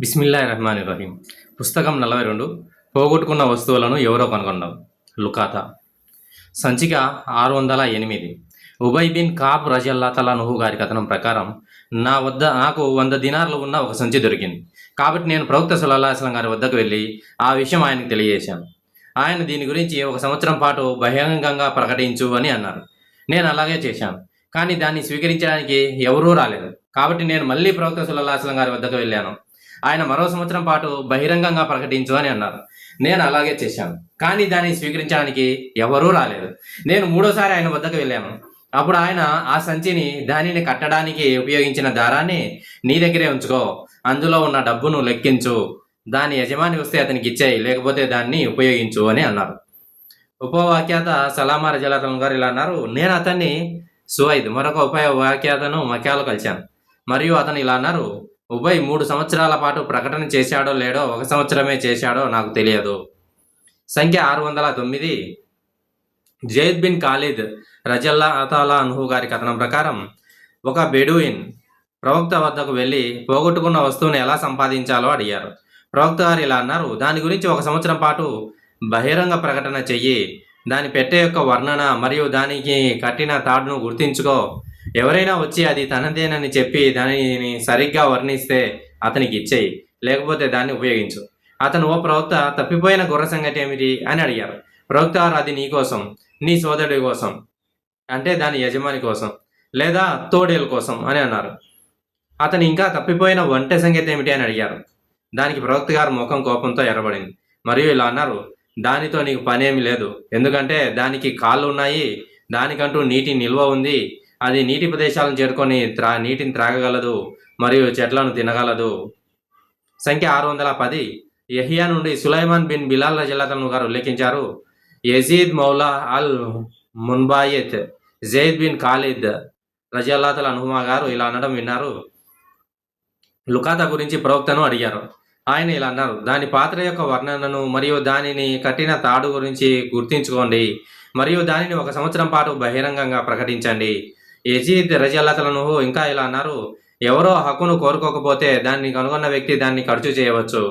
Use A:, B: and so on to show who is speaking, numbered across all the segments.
A: బిస్మిల్లాహిర్రహమానిర్రహీం. పుస్తకం 42. పోగొట్టుకున్న వస్తువులను ఎవరో కనుగొనడం. లుకాతా. సంచిక 608. ఉబై బిన్ కాబ్ రజల్లాతలానుహు గారి కథనం ప్రకారం నాకు 100 దినార్లు ఉన్న ఒక సంచి దొరికింది. కాబట్టి నేను ప్రవక్త సల్లల్లాహు అలైహి వసల్లం గారి వద్దకు వెళ్ళి ఆ విషయం ఆయనకు తెలియజేశాను. ఆయన దీని గురించి 1 సంవత్సరం పాటు బహిరంగంగా ప్రకటించు అని అన్నారు. నేను అలాగే చేశాను. కానీ దాన్ని స్వీకరించడానికి ఎవరూ రాలేదు. కాబట్టి నేను మళ్ళీ ప్రవక్త సల్లల్లాహు అలైహి వసల్లం గారి వద్దకు వెళ్ళాను. ఆయన మరో సంవత్సరం పాటు బహిరంగంగా ప్రకటించు అని అన్నారు. నేను అలాగే చేశాను. కానీ దాన్ని స్వీకరించడానికి ఎవరూ రాలేదు. నేను 3వసారి ఆయన వద్దకు వెళ్ళాను. అప్పుడు ఆయన ఆ సంచిని దానిని కట్టడానికి ఉపయోగించిన దారాన్ని నీ దగ్గరే ఉంచుకో, అందులో ఉన్న డబ్బును లెక్కించు, దాని యజమాని వస్తే అతనికి ఇచ్చేయి, లేకపోతే దాన్ని ఉపయోగించు అని అన్నారు. ఉపవాక్యాత సలామా రజల్లాహు గారు ఇలా అన్నారు. నేను అతన్ని సువైద్ మరొక ఉపవాక్యాతను మక్కాలో కలిశాను. మరియు అతను ఇలా అన్నారు. ఉబై 3 సంవత్సరాల పాటు ప్రకటన చేశాడో లేడో 1 సంవత్సరమే చేశాడో నాకు తెలియదు. సంఖ్య 609. జైద్ బిన్ ఖాలిద్ రజల్లాహు గారి కథనం ప్రకారం ఒక బెడూయిన్ ప్రవక్త వద్దకు వెళ్ళి పోగొట్టుకున్న వస్తువుని ఎలా సంపాదించాలో అడిగారు. ప్రవక్త గారు ఇలా అన్నారు. దాని గురించి 1 సంవత్సరం పాటు బహిరంగ ప్రకటన చెయ్యి. దాని పెట్టె యొక్క వర్ణన మరియు దానికి కట్టిన తాడును గుర్తించుకో. ఎవరైనా వచ్చి అది తనదేనని చెప్పి దానిని సరిగ్గా వర్ణిస్తే అతనికి ఇచ్చేయి, లేకపోతే దాన్ని ఉపయోగించు. అతను, ఓ ప్రవక్త, తప్పిపోయిన గుర్ర సంగతి ఏమిటి అని అడిగారు. ప్రవక్త గారు, అది నీ కోసం, నీ సోదరుడి కోసం, అంటే దాని యజమాని కోసం, లేదా తోడేల కోసం అని అన్నారు. అతను ఇంకా తప్పిపోయిన ఒంటె సంగతి ఏమిటి అని అడిగారు. దానికి ప్రవక్త గారు ముఖం కోపంతో ఎర్రబడింది మరియు ఇలా అన్నారు. దానితో నీకు పనేమి లేదు, ఎందుకంటే దానికి కాళ్ళు ఉన్నాయి, దానికంటూ నీటి నిల్వ ఉంది, అది నీటి ప్రదేశాలను చేరుకొని నీటిని త్రాగగలదు మరియు చెట్లను తినగలదు. సంఖ్య 610. యహియా నుండి సులైమాన్ బిన్ బిలాల్ రజల్లాహు గారు ఉల్లేఖించారు. యజీద్ మౌలా అల్ మున్బాయిత్ జైద్ బిన్ ఖాలిద్ రజల్లాహు అన్హుమా గారు ఇలా అనడం విన్నారు. లుకాతా గురించి ప్రవక్తను అడిగారు. ఆయన ఇలా అన్నారు. దాని పాత్ర యొక్క వర్ణనను మరియు దానిని కట్టిన తాడు గురించి గుర్తించుకోండి మరియు దానిని 1 సంవత్సరం పాటు బహిరంగంగా ప్రకటించండి. యజీద్ రజల్లాహు ఇంకా ఇలా అన్నారు. ఎవరో హక్కును కోరుకోకపోతే దాన్ని కనుగొన్న వ్యక్తి దాన్ని ఖర్చు చేయవచ్చు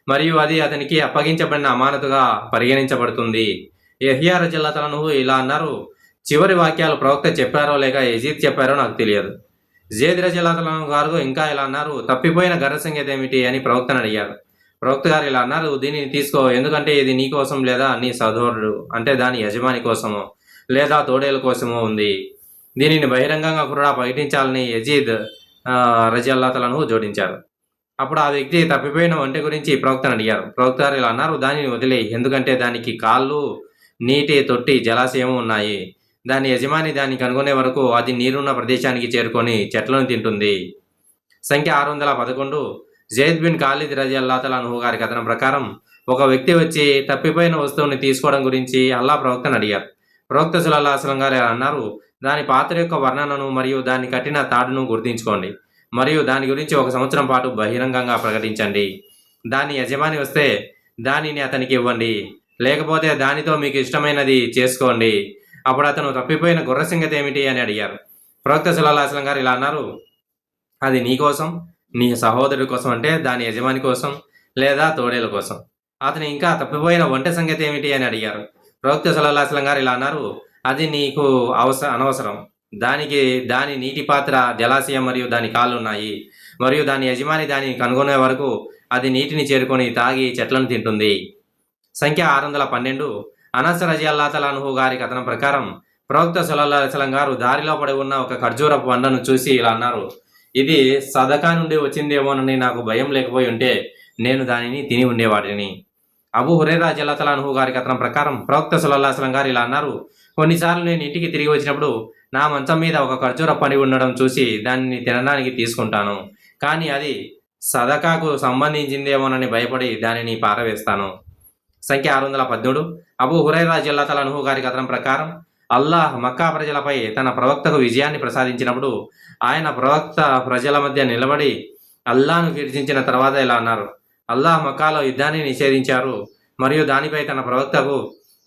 A: మరియు అది అతనికి అప్పగించబడిన అమానతుగా పరిగణించబడుతుంది. యహియా రజల్లాహు ఇలా అన్నారు. చివరి వాక్యాలు ప్రవక్త చెప్పారో లేక యజీద్ చెప్పారో నాకు తెలియదు. జైద్ రజల్లాహు గారు ఇంకా ఇలా అన్నారు. తప్పిపోయిన గర్ర సంగతి ఏమిటి అని ప్రవక్తను అడిగారు. ప్రవక్త గారు ఇలా అన్నారు. దీనిని తీసుకో, ఎందుకంటే ఇది నీ కోసం లేదా నీ సహోదరుడు, అంటే దాని యజమాని కోసమో లేదా తోడేల కోసమో ఉంది. దీనిని బహిరంగంగా కూడా ప్రకటించాలని యజీద్ రజల్లాహు జోడించారు. అప్పుడు ఆ వ్యక్తి తప్పిపోయిన ఒంటె గురించి ప్రవక్తను అడిగారు. ప్రవక్త గారు ఇలా అన్నారు. దానిని వదిలేయి, ఎందుకంటే దానికి కాళ్ళు, నీటి తొట్టి, జలాశయం ఉన్నాయి. దాని యజమాని దాన్ని కనుగొనే వరకు అది నీరున్న ప్రదేశానికి చేరుకొని చెట్లను తింటుంది. సంఖ్య 611. జైద్ బిన్ ఖాలిద్ రజల్లాహు గారి కథనం ప్రకారం ఒక వ్యక్తి వచ్చి తప్పిపోయిన వస్తువుని తీసుకోవడం గురించి అల్లా ప్రవక్తను అడిగారు. ప్రవక్త సల్లల్లాహు అలైహి వసల్లం గారు అన్నారు. దాని పాత్ర యొక్క వర్ణనను మరియు దాన్ని కట్టిన తాడును గుర్తించుకోండి మరియు దాని గురించి 1 సంవత్సరం పాటు బహిరంగంగా ప్రకటించండి. దాని యజమాని వస్తే దానిని అతనికి ఇవ్వండి, లేకపోతే దానితో మీకు ఇష్టమైనది చేసుకోండి. అప్పుడు అతను, తప్పిపోయిన గుర్ర సంగతి ఏమిటి అని అడిగారు. ప్రవక్త సల్లల్లాహు అలైహి వసల్లం గారు ఇలా అన్నారు. అది నీ కోసం, నీ సహోదరుడి కోసం, అంటే దాని యజమాని కోసం లేదా తోడేల కోసం. అతను ఇంకా, తప్పిపోయిన ఒంటె సంగతి ఏమిటి అని అడిగారు. ప్రవక్త సల్లల్లాహు అలైహి వసల్లం గారు ఇలా అన్నారు. అది నీకు అనవసరం. దానికి దాని నీటి పాత్ర, జలాశయం మరియు దాని కాళ్ళు ఉన్నాయి మరియు దాని యజమాని దాన్ని కనుగొనే వరకు అది నీటిని చేరుకొని తాగి చెట్లను తింటుంది. సంఖ్య 612. అనస్ రజల్లాహు గారి కథనం ప్రకారం ప్రవక్త సల్లల్లాహు అలైహి వసల్లం గారు దారిలో పడి ఉన్న ఒక ఖర్జూరపు పండ్లను చూసి ఇలా అన్నారు. ఇది సదకా నుండి వచ్చిందేమోనని నాకు భయం లేకపోయి ఉంటే నేను దానిని తిని ఉండేవాడిని. అబూ హురైరా రజల్లాహు గారి కథనం ప్రకారం ప్రవక్త సల్లల్లాహు అలైహి వసల్లం గారు ఇలా అన్నారు. కొన్నిసార్లు నేను ఇంటికి తిరిగి వచ్చినప్పుడు నా మంచం మీద ఒక ఖర్జూర పండు ఉండడం చూసి దానిని తినడానికి తీసుకుంటాను, కానీ అది సదకాకు సంబంధించిందేమోనని భయపడి దానిని పారవేస్తాను. సంఖ్య 613. అబూ హురైరా రజల్లాహు గారి కథనం ప్రకారం అల్లాహ్ మక్కా ప్రజలపై తన ప్రవక్తకు విజయాన్ని ప్రసాదించినప్పుడు ఆయన ప్రవక్త ప్రజల మధ్య నిలబడి అల్లాహ్ను కీర్తించిన తర్వాత ఇలా అన్నారు. అల్లాహ్ మక్కాలో యుద్ధాన్ని నిషేధించారు మరియు దానిపై తన ప్రవక్తకు,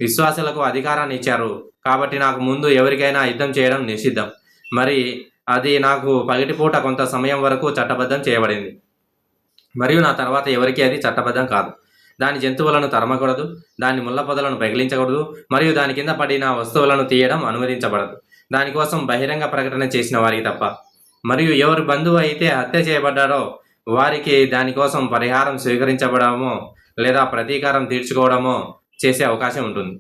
A: విశ్వాసులకు అధికారాన్ని ఇచ్చారు. కాబట్టి నాకు ముందు ఎవరికైనా యుద్ధం చేయడం నిషిద్ధం, మరి అది నాకు పగటిపూట కొంత సమయం వరకు చట్టబద్ధం చేయబడింది. మరియు నా తర్వాత ఎవరికీ అది చట్టబద్ధం కాదు. దాని జంతువులను తరమకూడదు, దాని ముళ్ళ పొదలను పగిలించకూడదు, మరియు దాని కింద పడిన వస్తువులను తీయడం అనుమతించబడదు, దానికోసం బహిరంగ ప్రకటన చేసిన వారికి తప్ప. మరియు ఎవరి బంధువు అయితే హత్య చేయబడ్డారో వారికి దానికోసం పరిహారం స్వీకరించబడమో లేదా ప్రతీకారం తీర్చుకోవడమో చేసే అవకాశం ఉంటుంది.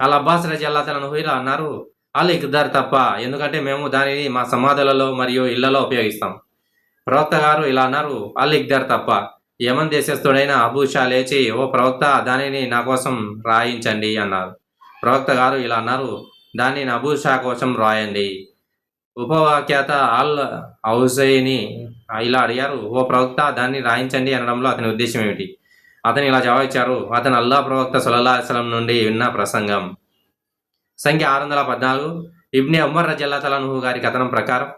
A: అల్ అబ్బాస్ రజల్లాహు అన్హు ఇలా అన్నారు, అల్ ఇక్దార్ తప్ప, ఎందుకంటే మేము దానిని మా సమాధులలో మరియు ఇళ్లలో ఉపయోగిస్తాం. ప్రవక్త గారు ఇలా అన్నారు, అల్ ఇక్దార్ తప్ప. యమన్ దేశస్థుడైన అబూషా లేచి, ఓ ప్రవక్త, దానిని నా కోసం రాయించండి అన్నారు. ప్రవక్త గారు ఇలా అన్నారు, దానిని అబూషా కోసం రాయండి. ఉపవాక్యత అల్ ఔజైని ఇలా అడిగారు, ఓ ప్రవక్త, దాన్ని రాయించండి అనడంలో అతని ఉద్దేశం ఏమిటి? అతను ఇలా జవాబు ఇచ్చారు, అతను అల్లా ప్రవక్త సల్లల్లాహు అలైహి వసల్లం నుండి విన్న ప్రసంగం. సంఖ్య 614. ఇబ్నే ఉమర్ రజల్లాహు అన్హు గారి కథనం ప్రకారం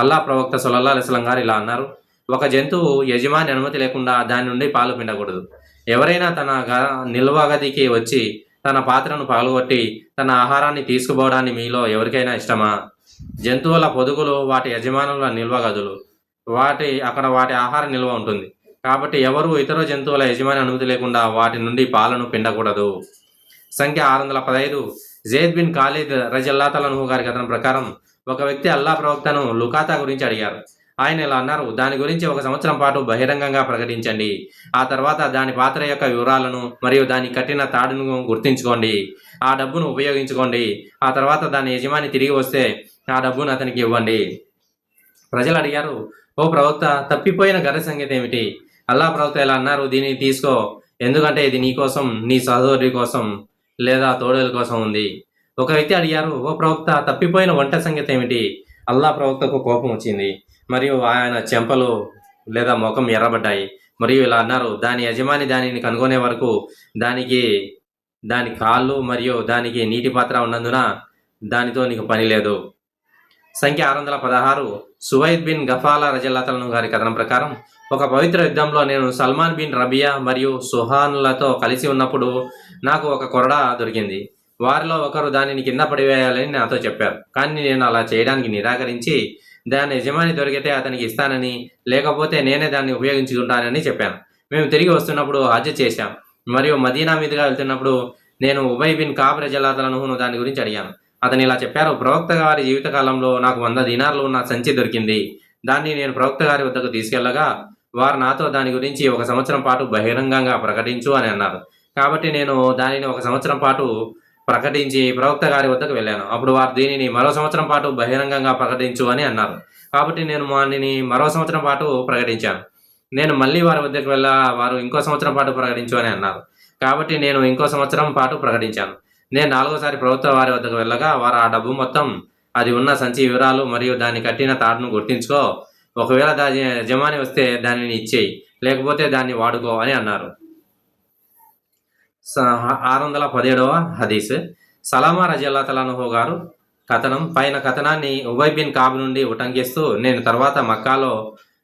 A: అల్లా ప్రవక్త సల్లల్లాహు అలైహి వసల్లం గారు ఇలా అన్నారు, ఒక జంతువు యజమాని అనుమతి లేకుండా దాని నుండి పాలు పిండకూడదు. ఎవరైనా తన నిల్వ గదికి వచ్చి తన పాత్రను పగలగొట్టి తన ఆహారాన్ని తీసుకుపోవడాన్ని మీలో ఎవరికైనా ఇష్టమా? జంతువుల పొదుగులు వాటి యజమానుల నిల్వ గదులు, అక్కడ వాటి ఆహార నిల్వ ఉంటుంది. కాబట్టి ఎవరు ఇతర జంతువుల యజమాని అనుమతి లేకుండా వాటి నుండి పాలను పిండకూడదు. సంఖ్య 615. జైద్ బిన్ ఖాలిద్ రజల్లాహు అన్హు గారి కథనం ప్రకారం ఒక వ్యక్తి అల్లా ప్రవక్తను లుకాతా గురించి అడిగారు. ఆయన ఇలా అన్నారు, దాని గురించి 1 సంవత్సరం పాటు బహిరంగంగా ప్రకటించండి. ఆ తర్వాత దాని పాత్ర యొక్క వివరాలను మరియు దాని కట్టిన తాడును గుర్తించుకోండి. ఆ డబ్బును ఉపయోగించుకోండి. ఆ తర్వాత దాని యజమాని తిరిగి వస్తే ఆ డబ్బును అతనికి ఇవ్వండి. ప్రజలు అడిగారు, ఓ ప్రవక్త, తప్పిపోయిన గర్రె సంగతి ఏమిటి? అల్లా ప్రవక్త ఇలా అన్నారు, దీనిని తీసుకో, ఎందుకంటే ఇది నీ కోసం, నీ సహోదరి కోసం లేదా తోడేల కోసం ఉంది. ఒక వ్యక్తి అడిగారు, ఓ ప్రవక్త, తప్పిపోయిన వంట సంగతి ఏమిటి? అల్లా ప్రవక్తకు కోపం వచ్చింది మరియు ఆయన చెంపలు లేదా ముఖం ఎర్రబడ్డాయి మరియు ఇలా అన్నారు, దాని యజమాని దానిని కనుగొనే వరకు దాని కాళ్ళు మరియు దానికి నీటి పాత్ర ఉన్నందున దానితో నీకు పని లేదు. సంఖ్య 616. సువైద్ బిన్ గఫాలా రజల్లాహు అన్హు గారి కథనం ప్రకారం ఒక పవిత్ర యుద్ధంలో నేను సల్మాన్ బిన్ రబియా మరియు సుహానులతో కలిసి ఉన్నప్పుడు నాకు ఒక కొరడా దొరికింది. వారిలో ఒకరు దానిని కింద పడివేయాలని నాతో చెప్పారు, కానీ నేను అలా చేయడానికి నిరాకరించి దాని యజమాని దొరికితే అతనికి ఇస్తానని, లేకపోతే నేనే దాన్ని ఉపయోగించుకుంటానని చెప్పాను. మేము తిరిగి వస్తున్నప్పుడు హజ్ చేశాం మరియు మదీనా మీదుగా వెళ్తున్నప్పుడు నేను ఉబై బిన్ కాబ్ రజల్లాహు అన్హును దాని గురించి అడిగాను. అతను ఇలా చెప్పారు, ప్రవక్త గారి జీవితకాలంలో నాకు 100 దీనార్లు ఉన్న సంచి దొరికింది. దాన్ని నేను ప్రవక్త గారి వద్దకు తీసుకెళ్లగా వారు నాతో దాని గురించి 1 సంవత్సరం పాటు బహిరంగంగా ప్రకటించు అని అన్నారు. కాబట్టి నేను దానిని 1 సంవత్సరం పాటు ప్రకటించి ప్రవక్త గారి వద్దకు వెళ్ళాను. అప్పుడు వారు దీనిని మరో సంవత్సరం పాటు బహిరంగంగా ప్రకటించు అని అన్నారు. కాబట్టి నేను వారిని మరో సంవత్సరం పాటు ప్రకటించాను. నేను మళ్ళీ వారి వద్దకు వారు ఇంకో సంవత్సరం పాటు ప్రకటించు అని అన్నారు. కాబట్టి నేను ఇంకో సంవత్సరం పాటు ప్రకటించాను. నేను 4వసారి ప్రవక్త వారి వద్దకు వెళ్ళగా వారు ఆ డబ్బు మొత్తం, అది ఉన్న సంచి వివరాలు మరియు దాన్ని కట్టిన తాడును గుర్తించుకో, ఒకవేళ దాని యజమాని వస్తే దానిని ఇచ్చేయి, లేకపోతే దాన్ని వాడుకో అని అన్నారు. 617వ హదీస్. సలామా రజల్లాహు అన్హు గారు కథనం. పైన కథనాన్ని ఉబై బిన్ కాబ్ నుండి ఉటంకిస్తూ నేను తర్వాత మక్కాలో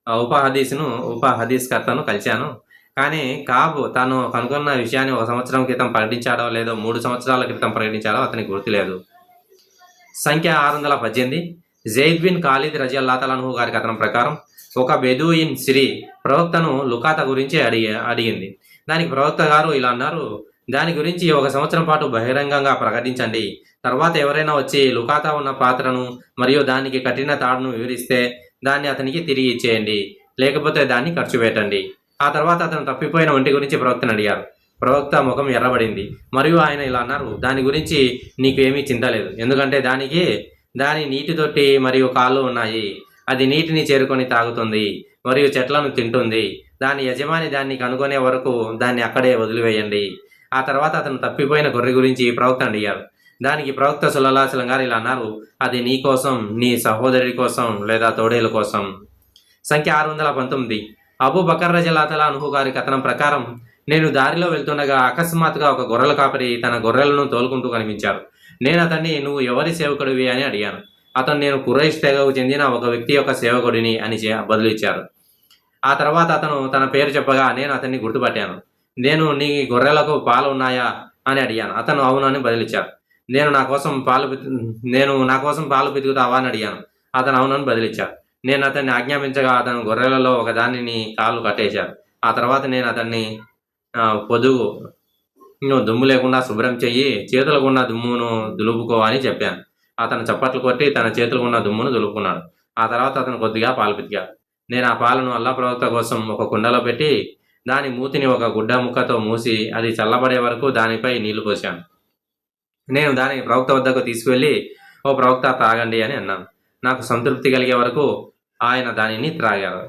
A: ఉప హదీస్ కర్తను కలిశాను. కానీ కాబ్ తాను కనుగొన్న విషయాన్ని 1 సంవత్సరం క్రితం ప్రకటించాడో లేదో 3 సంవత్సరాల క్రితం ప్రకటించాడో అతనికి గుర్తులేదు. సంఖ్య 618. జైద్ బిన్ ఖాలిద్ రజల్లాహు అన్హు గారి కథనం ప్రకారం ఒక బెదూయిన్ స్త్రీ ప్రవక్తను లుకాతా గురించి అడిగింది. దానికి ప్రవక్త గారు ఇలా అన్నారు, దాని గురించి 1 సంవత్సరం పాటు బహిరంగంగా ప్రకటించండి. తర్వాత ఎవరైనా వచ్చి లుకాతా ఉన్న పాత్రను మరియు దానికి కట్టిన తాడును వివరిస్తే దాన్ని అతనికి తిరిగి ఇచ్చేయండి, లేకపోతే దాన్ని ఖర్చు పెట్టండి. ఆ తర్వాత అతను తప్పిపోయిన ఒంటి గురించి ప్రవక్తను అడిగారు. ప్రవక్త ముఖం ఎర్రబడింది మరియు ఆయన ఇలా అన్నారు, దాని గురించి నీకు ఏమీ చింత లేదు, ఎందుకంటే దాని నీటి తొట్టి మరియు కాళ్ళు ఉన్నాయి. అది నీటిని చేరుకొని తాగుతుంది మరియు చెట్లను తింటుంది. దాని యజమాని దాన్ని కనుగొనే వరకు దాన్ని అక్కడే వదిలివేయండి. ఆ తర్వాత అతను తప్పిపోయిన గొర్రె గురించి ప్రవక్త అడిగారు. దానికి ప్రవక్త సల్లల్లాహు అలైహి వసల్లం గారు ఇలా అన్నారు, అది నీ కోసం, నీ సహోదరి కోసం లేదా తోడేల కోసం. సంఖ్య 619. అబూ బకర్ రజల్లాహు అన్హు గారి కథనం ప్రకారం నేను దారిలో వెళ్తుండగా అకస్మాత్తుగా ఒక గొర్రెల కాపరి తన గొర్రెలను తోలుకుంటూ కనిపించారు. నేను అతన్ని, నువ్వు ఎవరి సేవకుడివి అని అడిగాను. అతను, నేను కురైష్ తెగకు చెందిన ఒక వ్యక్తి యొక్క సేవకుడిని అని బదులిచ్చారు. ఆ తర్వాత అతను తన పేరు చెప్పగా నేను అతన్ని గుర్తుపట్టాను. నేను, నీ గొర్రెలకు పాలు ఉన్నాయా అని అడిగాను. అతను అవును అని బదిలిచ్చారు. నేను నా కోసం పాలు పితుకుతావా అని అడిగాను. అతను అవునని బదిలిచ్చారు. నేను అతన్ని ఆజ్ఞాపించగా అతను గొర్రెలలో ఒకదానిని కాళ్ళు కట్టేశారు ఆ తర్వాత నేను అతన్ని పొదుగు నువ్వు దుమ్ము లేకుండా శుభ్రం చెయ్యి, చేతులకు ఉన్న దుమ్మును దులుపుకో అని చెప్పాను. అతను చప్పట్లు కొట్టి తన చేతులకు ఉన్న దుమ్మును దులుపుకున్నాడు. ఆ తర్వాత అతను కొద్దిగా పాలు పితికాడు. నేను ఆ పాలను అల్లా ప్రవక్త కోసం ఒక కుండలో పెట్టి దాని మూతిని ఒక గుడ్డ ముక్కతో మూసి అది చల్లబడే వరకు దానిపై నీళ్లు పోశాను. నేను దానిని ప్రవక్త వద్దకు తీసుకువెళ్ళి, ఓ ప్రవక్త తాగండి అని అన్నాను. నాకు సంతృప్తి కలిగే వరకు ఆయన దానిని త్రాగారు.